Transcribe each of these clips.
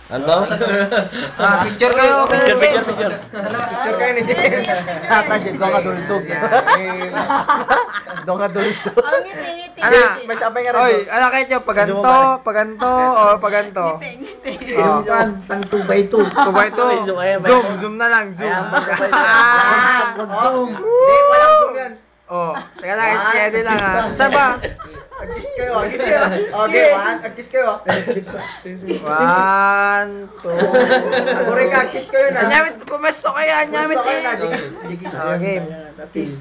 Ano? Picture kayo. Picture. Picture kayo ni Jen. Tatagid ko nga dultog. Doon nga dultog. Ang ngiti-ngiti. May sabay nga rin. Oy, kayo, paganto, o paganto. Ngiti-ngiti. Yung pang 2x2. 2x2. Zoom na lang, zoom. Zoom. Hindi, walang zoom yan. Oh, teka lang, steady lang ha. Saan ba? Agkis kayo. Okay, agkis kayo. 1, 2. Agure ka, agkis kayo na. Anyamit, pumesto kayo, anyamit eh. Jigis. Okay.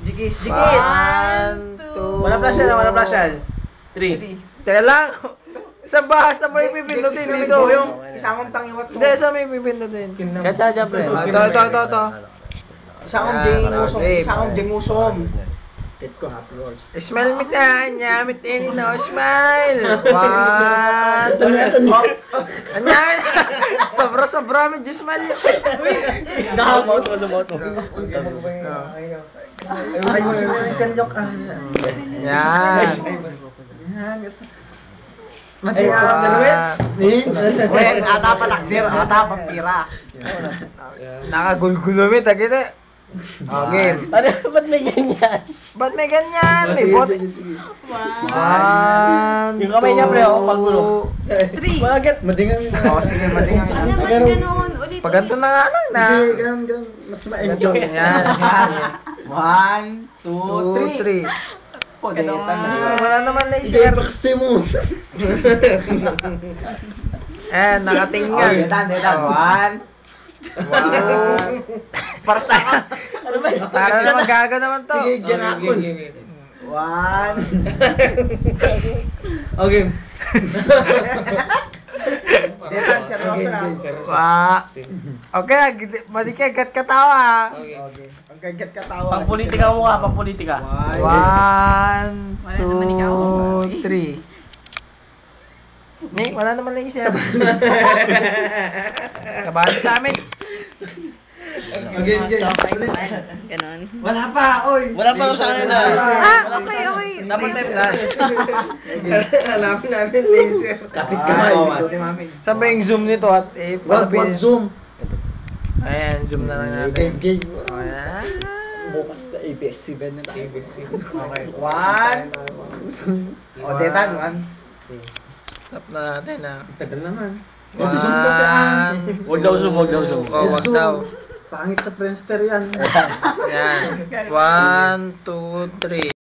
Jigis. 1, 2. Wala flash yan. 3. Teka lang. Saan ba? Saan mo ipipindutin dito? Yung isang tangiwat mo. Hindi, saan mo ipipindutin? Kahit na dyan, pre. Ito. Isang dingusom. Tit ko happy horse. Smile mo na, nyamit in, no, smile. 1, 2. Anyamit. Sobra, medyo smile yun. Nakamot mo. Ay, mo kanyok ah. Yan. Mati ka dalwet. Wen, ata pa takdir, ata pa pira. Nakagulgulumit, agad eh. Okay. Ano, ba't may ganyan? Ba't may ganyan? May bot. 1, Yung kamay niya, pre, ako paggulo. 3. Bakit? Madingan yun. Sige, madingan. Ano mas ganun? Ulit. Pag ganito na nga lang na. Hindi, ganun. Mas ma-enjoy. Yan. 1, 2, 3. 3. Wala naman na Hindi, i-share. bakse mo. Nakatingnan. Okay, dan. 1. Parta. Ano ba? Para naman gaga naman to. Sige, dyan ako. 1. Okay. Detan, seryoso na. Okay, madikay, gat katawa. Ang kagat katawa. Pang-politika mo ka, pang-politika. 1, Wala naman ikaw. 2, 3. Nick, wala naman lang isa. Kabali sa amin. Okay. Ganon. Wala pa, oy. Wala pa sa kanila. Okay. Dapat type na. Hanapin namin laser. Kapit kamay. Saan ba yung zoom nito at Wag zoom. Ayan, zoom na lang natin. Game. Ayan. Bukas sa ABS-CBN na tayo. Okay. 1. O, Detan, 1. Stop na natin ah. Tagal naman. 1, Zoom kasi ah. Wag daw zoom. Oh, wag daw. Pangit sa Friendster yan. Yan. 1, 2, 3.